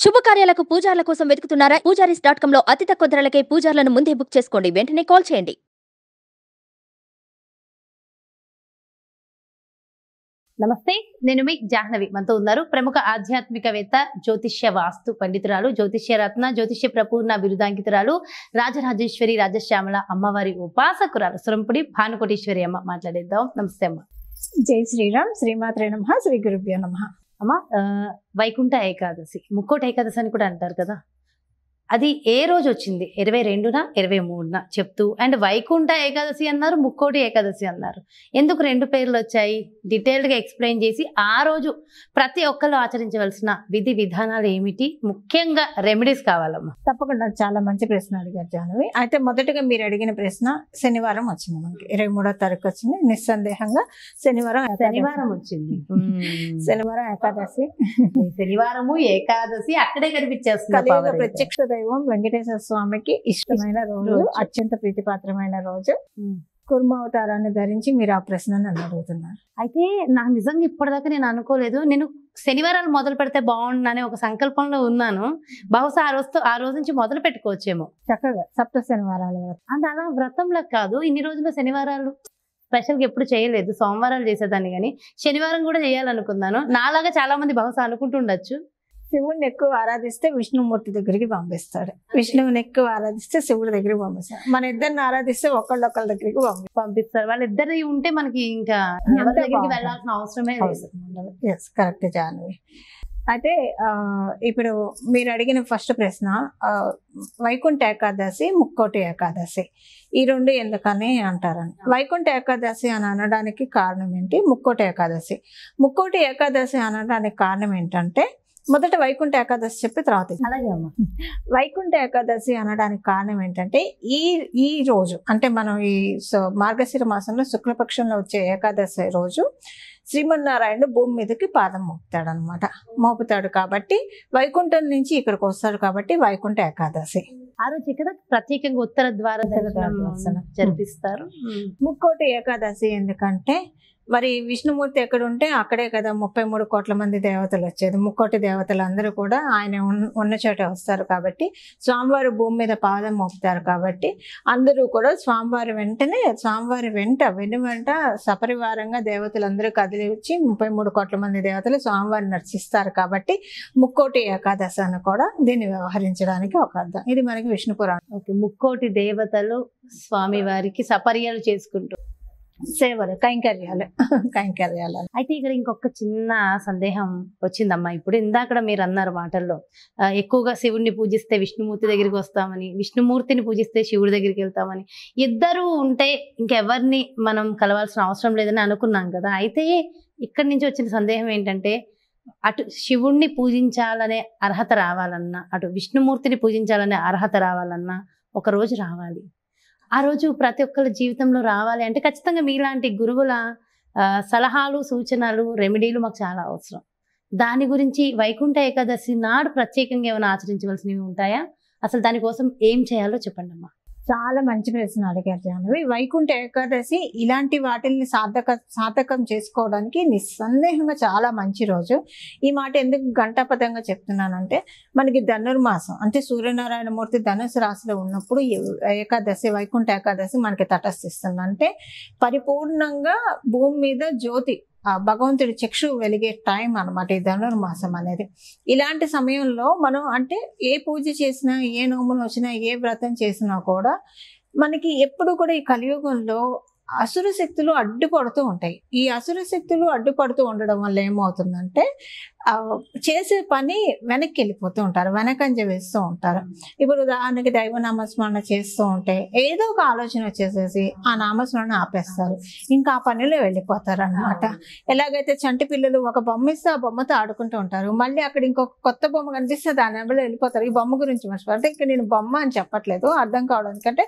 శుభకార్యాలకు పూజార్ల కోసం వెతుకుతున్నారా? పూజారీస్.com లో అతి తక్కువ ధరలకే పూజార్లను ముందే బుక్ చేసుకోండి. వెంటనే కాల్ చేయండి. నమస్తే, నేను మీ జాహ్నవి. మనతో ఉన్నారు ప్రముఖ ఆధ్యాత్మికవేత్త, జ్యోతిష్య వాస్తు పండితురాలు, జ్యోతిష్య రత్న, జ్యోతిష్య ప్రపూర్ణ బిరుదాంకితురాలు, రాజరాజేశ్వరి రాజశ్యామల అమ్మవారి ఉపాసకురాలు సురంపుడి భానుకోటేశ్వరి అమ్మ మాట్లాడేద్దాం. నమస్తే అమ్మ. జై శ్రీరామ్. శ్రీమాత్రే నమః. శ్రీ గురుభ్యో నమః. అమ్మ, వైకుంఠ ఏకాదశి, ముక్కోటి ఏకాదశి అని కూడా అంటారు కదా, అది ఏ రోజు వచ్చింది? 22న 23న చెప్తూ, అండ్ వైకుంఠ ఏకాదశి అన్నారు, ముక్కోటి ఏకాదశి అన్నారు. ఎందుకు రెండు పేర్లు వచ్చాయి? డీటెయిల్డ్గా ఎక్స్ప్లెయిన్ చేసి ఆ రోజు ప్రతి ఒక్కరు ఆచరించవలసిన విధి విధానాలు ఏమిటి, ముఖ్యంగా రెమెడీస్ కావాలమ్మా. తప్పకుండా చాలా మంచి ప్రశ్న అడిగారు జాహ్నవి. అయితే మొదటగా మీరు అడిగిన ప్రశ్న శనివారం వచ్చింది. మనకి 23వ తారీఖు వచ్చింది. నిస్సందేహంగా శనివారం వచ్చింది. శనివారం ఏకాదశి, శనివారము ఏకాదశి అక్కడే కనిపించేస్తుంది. కలియుగ ప్రత్యక్ష దైవం వెంకటేశ్వర స్వామికి ఇష్టమైన రోజు, అత్యంత ప్రీతిపాత్రమైన రోజు. కుర్మ అవతారాన్ని ధరించి మీరు ఆ ప్రశ్న నన్ను అడుగుతున్నారు. అయితే నాకు నిజంగా ఇప్పటిదాకా నేను అనుకోలేదు, నేను శనివారాలు మొదలు పెడితే బాగుండని ఒక సంకల్పంలో ఉన్నాను. బహుశా ఆ రోజు నుంచి మొదలు పెట్టుకోవచ్చేమో. చక్కగా సప్త శనివారాలు. అంటే అలా వ్రతంలో కాదు, ఇన్ని రోజులు శనివారాలు స్పెషల్గా ఎప్పుడు చేయలేదు. సోమవారాలు చేసేదాన్ని, కానీ శనివారం కూడా చేయాలనుకున్నాను. నాలాగా చాలా మంది బహుశా అనుకుంటుండొచ్చు. శివుడిని ఎక్కువ ఆరాధిస్తే విష్ణుమూర్తి దగ్గరికి పంపిస్తాడు, విష్ణువుని ఎక్కువ ఆరాధిస్తే శివుడి దగ్గరికి పంపిస్తాడు. మన ఇద్దరిని ఆరాధిస్తే ఒకళ్ళొకళ్ళ దగ్గరికి పంపిస్తారు. వాళ్ళిద్దరు ఉంటే మనకి ఇంకా ఎవరి దగ్గరికి వెళ్ళాల్సిన అవసరమే లేదు. కరెక్ట్ జాహ్నవి. అయితే ఇప్పుడు మీరు అడిగిన ఫస్ట్ ప్రశ్న, వైకుంఠ ఏకాదశి, ముక్కోటి ఏకాదశి ఈ రెండు ఎందుకని అంటారని. వైకుంఠ ఏకాదశి అని అనడానికి కారణం ఏంటి? ముక్కోటి ఏకాదశి అనడానికి కారణం ఏంటంటే, మొదట వైకుంఠ ఏకాదశి చెప్పి తర్వాత. అలాగే అమ్మ. వైకుంఠ ఏకాదశి అనడానికి కారణం ఏంటంటే, ఈ రోజు అంటే మనం ఈ మార్గశిర మాసంలో శుక్లపక్షంలో వచ్చే ఏకాదశి రోజు శ్రీమన్నారాయణుడు భూమి మీదకి పాదం మోపుతాడు కాబట్టి, వైకుంఠం నుంచి ఇక్కడికి వస్తాడు కాబట్టి వైకుంఠ ఏకాదశి. ఆ రోజు కదా ప్రత్యేకంగా ఉత్తర ద్వార దర్శనం జరిపిస్తారు. ముక్కోటి ఏకాదశి ఎందుకంటే, మరి విష్ణుమూర్తి ఎక్కడ ఉంటే అక్కడే కదా 33 కోట్ల మంది దేవతలు వచ్చేది. ముక్కోటి దేవతలు అందరూ కూడా ఆయన ఉన్న చోట వస్తారు కాబట్టి, స్వామివారి భూమి మీద పాదం మోపుతారు కాబట్టి అందరూ కూడా స్వామివారి వెంట సపరివారంగా దేవతలందరూ కదిలి వచ్చి 33 కోట్ల మంది దేవతలు స్వామివారిని నర్చిస్తారు కాబట్టి ముక్కోటి ఏకాదశి అని కూడా దీన్ని వ్యవహరించడానికి ఒక అర్థం. ఇది మనకి విష్ణు పురాణం. ఓకే, ముక్కోటి దేవతలు స్వామివారికి సపర్యాలు చేసుకుంటూ సేవలు, కైంకర్యాలు. అయితే ఇక్కడ ఇంకొక చిన్న సందేహం వచ్చిందమ్మా. ఇప్పుడు ఇందాక మీరు అన్నారు మాటల్లో, ఎక్కువగా శివుడిని పూజిస్తే విష్ణుమూర్తి దగ్గరికి వస్తామని, విష్ణుమూర్తిని పూజిస్తే శివుడి దగ్గరికి వెళ్తామని, ఇద్దరు ఉంటే ఇంకెవరిని మనం కలవాల్సిన అవసరం లేదని అనుకున్నాం కదా. అయితే ఇక్కడి నుంచి వచ్చిన సందేహం ఏంటంటే, అటు శివుణ్ణి పూజించాలనే అర్హత రావాలన్నా, అటు విష్ణుమూర్తిని పూజించాలనే అర్హత రావాలన్నా ఒక రోజు రావాలి. ఆ రోజు ప్రతి ఒక్కరి జీవితంలో రావాలి అంటే ఖచ్చితంగా మీలాంటి గురువుల సలహాలు, సూచనలు, రెమెడీలు మాకు చాలా అవసరం. దాని గురించి వైకుంఠ ఏకాదశి నాడు ప్రత్యేకంగా ఏమైనా ఆచరించవలసినవి ఉంటాయా? అసలు దానికోసం ఏం చేయాలో చెప్పండి అమ్మా. చాలా మంచి ప్రశ్న అడిగారు జాహ్నవి. వైకుంఠ ఏకాదశి ఇలాంటి వాటిని సార్థకం చేసుకోవడానికి నిస్సందేహంగా చాలా మంచి రోజు. ఈ మాట ఎందుకు ఘంటాపథంగా చెప్తున్నానంటే, మనకి ధనుర్మాసం అంటే సూర్యనారాయణమూర్తి ధనుసు రాశిలో ఉన్నప్పుడు ఏకాదశి, వైకుంఠ ఏకాదశి మనకి తటస్థిస్తుంది. అంటే పరిపూర్ణంగా భూమి మీద జ్యోతి, భగవంతుడి చక్షు వెలిగే టైం అనమాట ఈ ధనుర్మాసం అనేది. ఇలాంటి సమయంలో మనం అంటే ఏ పూజ చేసినా, ఏ నోములు వచ్చినా, ఏ వ్రతం చేసినా కూడా మనకి ఎప్పుడు కూడా ఈ కలియుగంలో అసుర శక్తులు అడ్డుపడుతూ ఉంటాయి. ఈ అసుర శక్తులు అడ్డుపడుతూ ఉండడం వల్ల ఏమవుతుందంటే, చేసే పని వెనక్కి వెళ్ళిపోతూ ఉంటారు, వెనకంజ వేస్తూ ఉంటారు. ఇప్పుడు ఉదాహరణకి దైవనామస్మరణ చేస్తూ ఉంటే ఏదో ఒక ఆలోచన వచ్చేసేసి ఆ నామస్మరణ ఆపేస్తారు, ఇంకా ఆ పనిలో వెళ్ళిపోతారు అనమాట. ఎలాగైతే చంటి పిల్లలు ఒక బొమ్మ ఇస్తే ఆ బొమ్మతో ఆడుకుంటూ ఉంటారు, మళ్ళీ అక్కడ ఇంకొక కొత్త బొమ్మ కనిపిస్తే దాని వెంబడి వెళ్ళిపోతారు. ఈ బొమ్మ గురించి మర్చిపోతారు. అంటే ఇక్కడ నేను బొమ్మ అని చెప్పట్లేదు, అర్థం కావడానికి. అంటే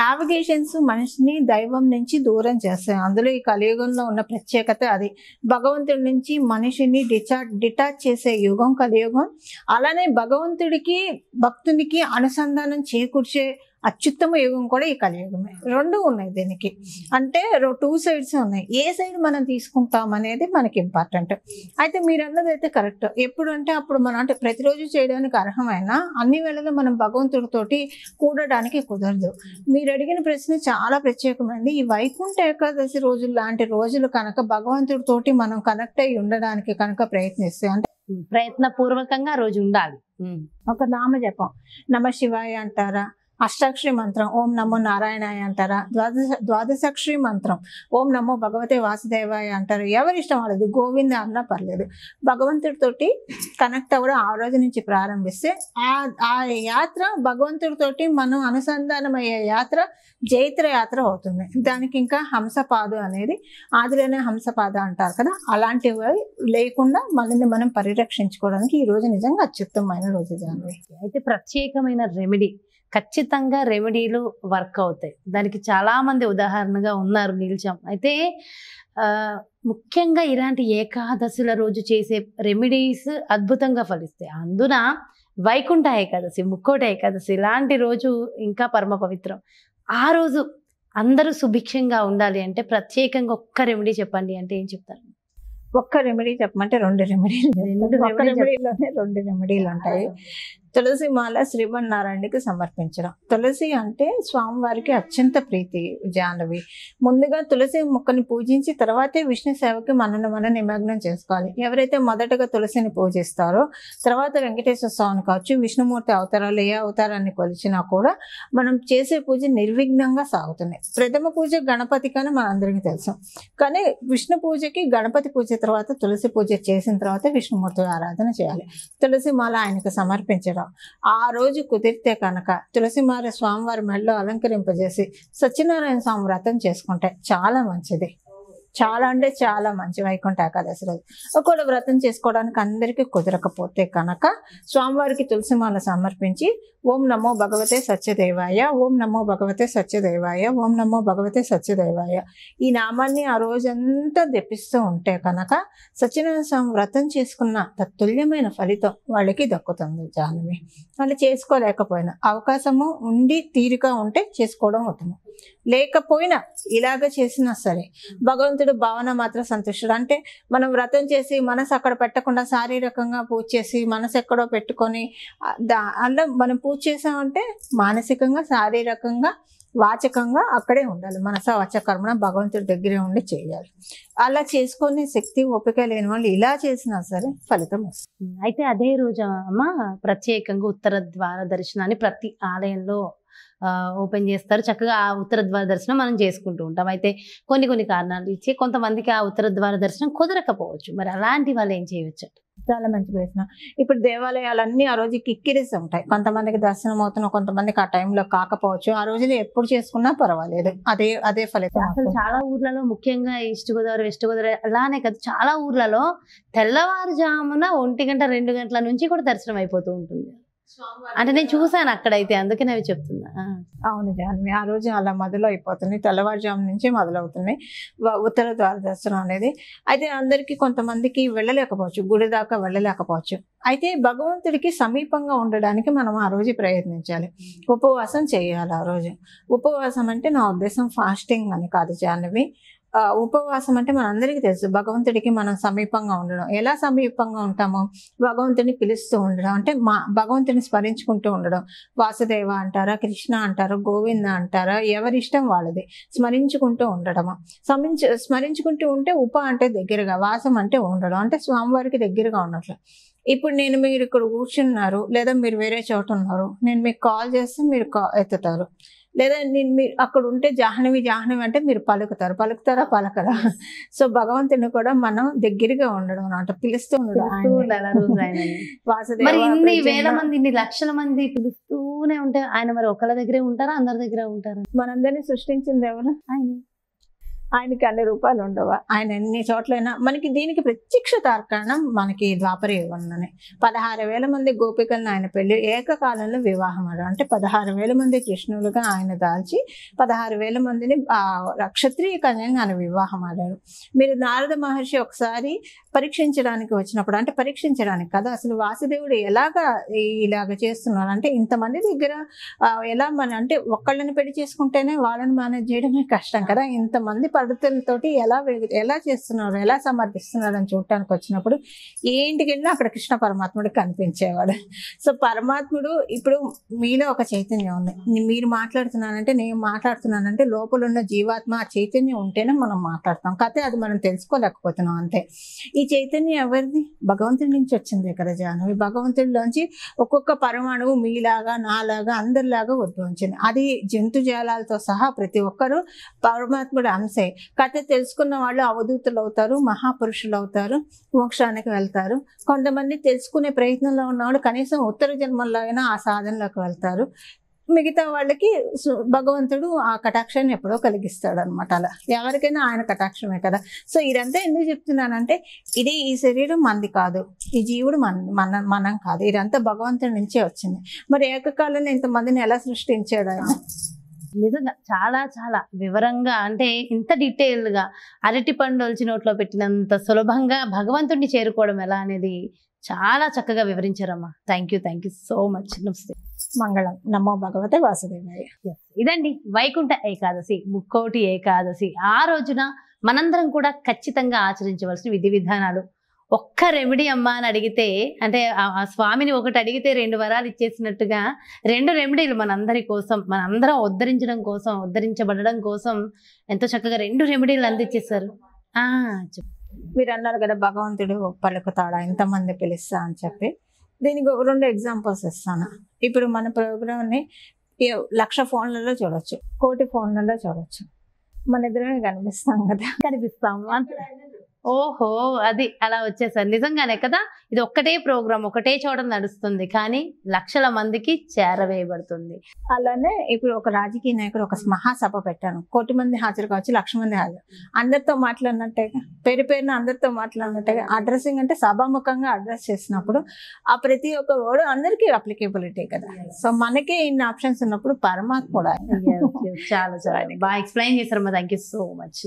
యావిగేషన్స్ మనిషిని దైవం నుంచి దూరం చేస్తాయి. అందులో ఈ కలియుగంలో ఉన్న ప్రత్యేకత అది. భగవంతుడి నుంచి మనిషిని డిటాచ్ చేసే యుగం కలియుగం. అలానే భగవంతుడికి భక్తునికి అనుసంధానం చేకూర్చే అత్యుత్తమ యుగం కూడా ఈ కలియుగమే. రెండు ఉన్నాయి దీనికి, అంటే 2 సైడ్స్ ఉన్నాయి. ఏ సైడ్ మనం తీసుకుంటాం అనేది మనకి ఇంపార్టెంట్. అయితే మీరు అన్నది అయితే కరెక్ట్. ఎప్పుడు అంటే అప్పుడు మనం అంటే ప్రతిరోజు చేయడానికి అర్హమైన అన్ని వేళలో మనం భగవంతుడితోటి కూడడానికి కుదరదు. మీరు అడిగిన ప్రశ్న చాలా ప్రత్యేకమైనది. ఈ వైకుంఠ ఏకాదశి రోజులు లాంటి రోజులు కనుక భగవంతుడితోటి మనం కనెక్ట్ అయి ఉండడానికి కనుక ప్రయత్నిస్తే, అంటే ప్రయత్నపూర్వకంగా రోజు ఉండాలి. ఒక నామ జపం, నమ శివాయ అంటారా, అష్టాక్షరి మంత్రం ఓం నమో నారాయణాయ అంటారా, ద్వాదశాక్షరి మంత్రం ఓం నమో భగవతే వాసుదేవాయ అంటారు. ఎవరి ఇష్టం వాళ్ళది, గోవింద అన్నా పర్లేదు. భగవంతుడితోటి కనెక్ట్ అవ్వడం ఆ రోజు నుంచి ప్రారంభిస్తే ఆ యాత్ర భగవంతుడితోటి మనం అనుసంధానం అయ్యే యాత్ర జైత్ర యాత్ర అవుతుంది. దానికి ఇంకా హంసపాదు అనేది ఆదిలోనే హంసపాద అంటారు కదా, అలాంటివి లేకుండా మనల్ని మనం పరిరక్షించుకోవడానికి ఈ రోజు నిజంగా అత్యుత్తమైన రోజు. జాన్వి, అయితే ప్రత్యేకమైన రెమెడీ, ఖచ్చితంగా రెమెడీలు వర్క్ అవుతాయి. దానికి చాలా మంది ఉదాహరణగా ఉన్నారు నిల్చాం. అయితే ముఖ్యంగా ఇలాంటి ఏకాదశుల రోజు చేసే రెమెడీస్ అద్భుతంగా ఫలిస్తాయి. అందున వైకుంఠ ఏకాదశి, ముక్కోటి ఏకాదశి ఇలాంటి రోజు ఇంకా పరమ పవిత్రం. ఆ రోజు అందరూ సుభిక్షంగా ఉండాలి అంటే ప్రత్యేకంగా ఒక్క రెమెడీ చెప్పండి అంటే ఏం చెప్తారు? ఒక్క రెమెడీ చెప్పమంటే 2 రెమెడీలు. ఒక్క రెమెడీలోనే 2 రెమెడీలు ఉంటాయి. తులసి మాల శ్రీమన్నారాయణకి సమర్పించడం. తులసి అంటే స్వామివారికి అత్యంత ప్రీతి. జాహ్నవి, ముందుగా తులసి మొక్కని పూజించి తర్వాతే విష్ణు సేవకి మనల్ని మనం నిమగ్నం చేసుకోవాలి. ఎవరైతే మొదటగా తులసిని పూజిస్తారో తర్వాత వెంకటేశ్వర స్వామిని కావచ్చు, విష్ణుమూర్తి అవతారాలు ఏ అవతారాన్ని కొలిచినా కూడా మనం చేసే పూజ నిర్విఘ్నంగా సాగుతుంది. ప్రథమ పూజ గణపతికి అని మనందరికీ తెలుసు, కానీ విష్ణు పూజకి గణపతి పూజ తర్వాత తులసి పూజ చేసిన తర్వాత విష్ణుమూర్తి ఆరాధన చేయాలి. తులసి మాల ఆయనకు సమర్పించడం. ఆ రోజు కుదిరితే కనుక తులసిమాల స్వామివారి మెడలో అలంకరింపజేసి సత్యనారాయణ స్వామి వ్రతం చేసుకుంటే చాలా మంచిది. చాలా అంటే చాలా మంచి వైకుంఠ ఏకాదశి రోజు. ఒకవేళ వ్రతం చేసుకోవడానికి అందరికీ కుదరకపోతే కనుక స్వామివారికి తులసిమాల సమర్పించి ఓం నమో భగవతే సత్యదేవాయ, ఓం నమో భగవతే సత్యదేవాయ, ఓం నమో భగవతే సత్యదేవాయ ఈ నామాన్ని ఆ రోజంతా తెప్పిస్తూ ఉంటే కనుక సత్యనారాయణ స్వామి వ్రతం చేసుకున్న తత్తుల్యమైన ఫలితం వాళ్ళకి దక్కుతుంది. జాహ్నవి, వాళ్ళు చేసుకోలేకపోయినా అవకాశము ఉండి తీరిక ఉంటే చేసుకోవడం ఉత్తమం. లేకపోయినా ఇలాగ చేసినా సరే భగవంతుడు భావన మాత్రం సంతుష్టుడు. అంటే మనం వ్రతం చేసి మనసు అక్కడ పెట్టకుండా శారీరకంగా పూజ చేసి మనసు ఎక్కడో పెట్టుకొని అలా మనం పూజ చేసామంటే మానసికంగా శారీరకంగా వాచకంగా అక్కడే ఉండాలి. మనస వాచ కర్మణ భగవంతుడి దగ్గరే ఉండి చేయాలి. అలా చేసుకునే శక్తి ఓపిక లేని వాళ్ళు ఇలా చేసినా సరే ఫలితం వస్తుంది. అయితే అదే రోజు అమ్మ ప్రత్యేకంగా ఉత్తర ద్వార దర్శనాన్ని ప్రతి ఆలయంలో ఓపెన్ చేస్తారు. చక్కగా ఆ ఉత్తర ద్వార దర్శనం మనం చేసుకుంటూ ఉంటాం. అయితే కొన్ని కారణాలు ఇచ్చి కొంతమందికి ఆ ఉత్తర ద్వార దర్శనం కుదరకపోవచ్చు. మరి అలాంటి వాళ్ళు ఏం చేయవచ్చు? చాలా మంచి ప్రశ్న. ఇప్పుడు దేవాలయాలన్నీ ఆ రోజు కిక్కిరిసి ఉంటాయి. కొంతమందికి దర్శనం అవుతున్నా, కొంతమందికి ఆ టైంలో కాకపోవచ్చు. ఆ రోజులు ఎప్పుడు చేసుకున్నా పర్వాలేదు, అదే ఫలితం. అసలు చాలా ఊర్లలో ముఖ్యంగా ఈస్ట్ గోదావరి, వెస్ట్ గోదావరి అలానే కదా, చాలా ఊర్లలో తెల్లవారుజామున 1 గంట 2 గంటల నుంచి కూడా దర్శనం అయిపోతూ ఉంటుంది. అంటే నేను చూసాను అక్కడైతే, అందుకని అవి చెప్తున్నా. అవును జాహ్నవి, ఆ రోజు అలా మొదలైపోతుంది. తెల్లవారుజాము నుంచి మొదలవుతుంది ఉత్తర ద్వార దర్శనం అనేది. అయితే అందరికీ కొంతమందికి వెళ్ళలేకపోవచ్చు, గుడి దాకా వెళ్ళలేకపోవచ్చు. అయితే భగవంతుడికి సమీపంగా ఉండడానికి మనం ఆ రోజు ప్రయత్నించాలి. ఉపవాసం చేయాలి. ఆ రోజు ఉపవాసం అంటే నా ఉద్దేశం ఫాస్టింగ్ అని కాదు జాహ్నవి. ఉపవాసం అంటే మనందరికీ తెలుసు, భగవంతుడికి మనం సమీపంగా ఉండడం. ఎలా సమీపంగా ఉంటామో భగవంతుడిని పిలుస్తూ ఉండడం, అంటే భగవంతుని స్మరించుకుంటూ ఉండడం. వాసుదేవ అంటారా, కృష్ణ అంటారా, గోవింద అంటారా, ఎవరి ఇష్టం వాళ్ళది, స్మరించుకుంటూ ఉండడము. స్మరించుకుంటూ ఉంటే ఉప అంటే దగ్గరగా, వాసం అంటే ఉండడం, అంటే స్వామివారికి దగ్గరగా ఉన్నట్లు. ఇప్పుడు మీరు ఇక్కడ కూర్చున్నారు, లేదా మీరు వేరే చోట ఉన్నారు, నేను మీకు కాల్ చేస్తే మీరు ఎత్తుతారు, లేదా మీరు అక్కడ ఉంటే జాహ్నవి అంటే మీరు పలుకుతారా పలకరా. సో భగవంతుని కూడా మనం దగ్గరగా ఉండడం అన్నమాట, పిలుస్తూ ఉండడం. మరి ఇన్ని వేల మంది, ఇన్ని లక్షల మంది పిలుస్తూనే ఉంటే ఆయన మరి ఒకళ్ళ దగ్గరే ఉంటారా, అందరి దగ్గర ఉంటారా? మనందరినీ సృష్టించింది ఎవరు? ఆయనకి అన్ని రూపాయలు ఉండవా? ఆయన ఎన్ని చోట్లైనా మనకి దీనికి ప్రత్యక్ష తార్కాణం మనకి ద్వాపర యుగంలోనే 16,000 మంది గోపికలను ఆయన పెళ్లి ఏకకాలంలో వివాహం ఆడారు. అంటే 16,000 మంది కృష్ణులుగా ఆయన దాల్చి 16,000 మందిని క్షత్రియ కన్యగా ఆయన వివాహం ఆడారు. మీరు నారద మహర్షి ఒకసారి పరీక్షించడానికి వచ్చినప్పుడు, అంటే పరీక్షించడానికి కదా, అసలు వాసుదేవుడు ఇలాగ చేస్తున్నారు అంటే ఇంతమంది దగ్గర ఎలా అంటే ఒక్కళ్ళని పెళ్లి చేసుకుంటేనే వాళ్ళని మేనేజ్ చేయడమే కష్టం కదా, ఇంతమంది పద్ధతులతోటి ఎలా చేస్తున్నారు, ఎలా సమర్థిస్తున్నారు అని చూడటానికి వచ్చినప్పుడు ఏ ఇంటికి వెళ్ళినా అక్కడ కృష్ణ పరమాత్ముడు కనిపించేవాడు. సో పరమాత్ముడు ఇప్పుడు మీలో ఒక చైతన్యం ఉంది, మీరు మాట్లాడుతున్నానంటే నేను మాట్లాడుతున్నానంటే లోపల ఉన్న జీవాత్మ ఆ చైతన్యం ఉంటేనే మనం మాట్లాడతాం, కాకపోతే అది మనం తెలుసుకోలేకపోతున్నాం అంతే. ఈ చైతన్యం ఎవరిది? భగవంతుడి నుంచి వచ్చిందే కదా జాహ్నవి. భగవంతుడిలోంచి ఒక్కొక్క పరమాణువు మీలాగా నాలాగా అందరిలాగా ఉద్భవించింది. అది జంతుజాలాలతో సహా ప్రతి ఒక్కరూ పరమాత్ముడు అంశే. కథ తెలుసుకున్న వాళ్ళు అవధూతులు అవుతారు, మహాపురుషులు అవుతారు, మోక్షానికి వెళ్తారు. కొంతమంది తెలుసుకునే ప్రయత్నంలో ఉన్నవాళ్ళు కనీసం ఉత్తర జన్మల్లో అయినా ఆ సాధనలోకి వెళ్తారు. మిగతా వాళ్ళకి భగవంతుడు ఆ కటాక్షాన్ని ఎప్పుడో కలిగిస్తాడు అనమాట. అలా ఎవరికైనా ఆయన కటాక్షమే కదా. సో ఇదంతా ఎందుకు చెప్తున్నానంటే ఈ శరీరం మనది కాదు, ఈ జీవుడు మనం కాదు, ఇదంతా భగవంతుడి నుంచే వచ్చింది. మరి ఏకకాలంలో ఇంతమందిని ఎలా సృష్టించాడు ఆయన? నిజంగా చాలా చాలా వివరంగా, అంటే ఇంత డీటెయిల్ గా అరటి పండు ఒలిచి నోట్లో పెట్టినంత సులభంగా భగవంతుడిని చేరుకోవడం ఎలా అనేది చాలా చక్కగా వివరించారమ్మా. Thank you so much. నమస్తే. మంగళం. నమో భగవతే వాసుదేవాయ. ఇదండి వైకుంఠ ఏకాదశి, ముక్కోటి ఏకాదశి. ఆ రోజున మనందరం కూడా ఖచ్చితంగా ఆచరించవలసిన విధి విధానాలు. ఒక్క రెమెడీ అమ్మా అని అడిగితే, అంటే ఆ స్వామిని ఒకటి అడిగితే 2 వరాలు ఇచ్చేసినట్టుగా 2 రెమెడీలు మనందరి కోసం, మనందరం ఉద్ధరించబడడం కోసం ఎంతో చక్కగా 2 రెమెడీలు అందించేశారు. మీరు అన్నారు కదా భగవంతుడు పలుకుతాడా ఇంతమంది పిలుస్తా అని చెప్పి. దీనికి 2 ఎగ్జాంపుల్స్ ఇస్తాను. ఇప్పుడు మన ప్రోగ్రామ్ని 1,00,000 ఫోన్లలో చూడొచ్చు, 1,00,000 ఫోన్లలో చూడొచ్చు, మన ఇద్దరమే కనిపిస్తాం కదా, కనిపిస్తాము. ఓహో, అది అలా వచ్చేసారు. నిజంగానే కదా, ఇది ఒక్కటే ప్రోగ్రామ్ ఒకటే చోట నడుస్తుంది, కానీ లక్షల మందికి చేరవేయబడుతుంది. అలానే ఇప్పుడు ఒక రాజకీయ నాయకుడు ఒక మహాసభ పెట్టాను, 1,00,000 మంది హాజరు కావచ్చు, 1,00,000 మంది హాజరు, అందరితో మాట్లాడినట్టేగా, పేరున అందరితో మాట్లాడినట్టేగా. అడ్రస్సింగ్ అంటే సభాముఖంగా అడ్రస్ చేసినప్పుడు ఆ ప్రతి ఒక్క వర్డ్ అందరికీ అప్లికేబిలిటీ కదా. సో మనకి ఇన్ని ఆప్షన్స్ ఉన్నప్పుడు పరమాత్ముడు చాలా చాలా బాగా ఎక్స్ప్లెయిన్ చేశారమ్మా. Thank you so much.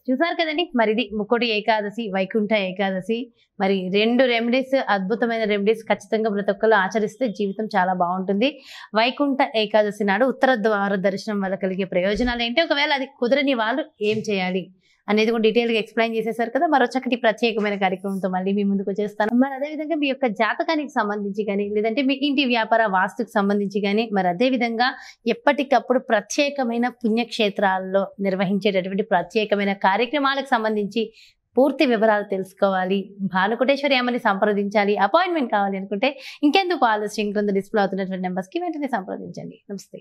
చూసారు కదండి, మరి ఇది ముక్కోటి ఏకాదశి, వైకుంఠ ఏకాదశి. మరి 2 రెమెడీస్, అద్భుతమైన రెమెడీస్ ఖచ్చితంగా ప్రతి ఒక్కరు ఆచరిస్తే జీవితం చాలా బాగుంటుంది. వైకుంఠ ఏకాదశి నాడు ఉత్తర ద్వార దర్శనం వల్ల కలిగే ప్రయోజనాలు ఏంటి, ఒకవేళ అది కుదరని వాళ్ళు ఏం చేయాలి అనేది కూడా డీటెయిల్గా ఎక్స్ప్లెయిన్ చేసేసారు కదా. మరో చక్కటి ప్రత్యేకమైన కార్యక్రమంతో మళ్ళీ మీ ముందుకు వచ్చేస్తాను. మరి అదేవిధంగా మీ యొక్క జాతకానికి సంబంధించి కానీ, లేదంటే మీ ఇంటి వ్యాపార వాస్తుకు సంబంధించి కానీ, మరి అదేవిధంగా ఎప్పటికప్పుడు ప్రత్యేకమైన పుణ్యక్షేత్రాల్లో నిర్వహించేటటువంటి ప్రత్యేకమైన కార్యక్రమాలకు సంబంధించి పూర్తి వివరాలు తెలుసుకోవాలి, భానుకోటేశ్వరి అమ్మని సంప్రదించాలి, అపాయింట్మెంట్ కావాలి అనుకుంటే ఇంకెందుకు ఆలస్యం, క్రింద డిస్ప్లే అవుతున్నటువంటి నెంబర్స్కి వెంటనే సంప్రదించండి. నమస్తే.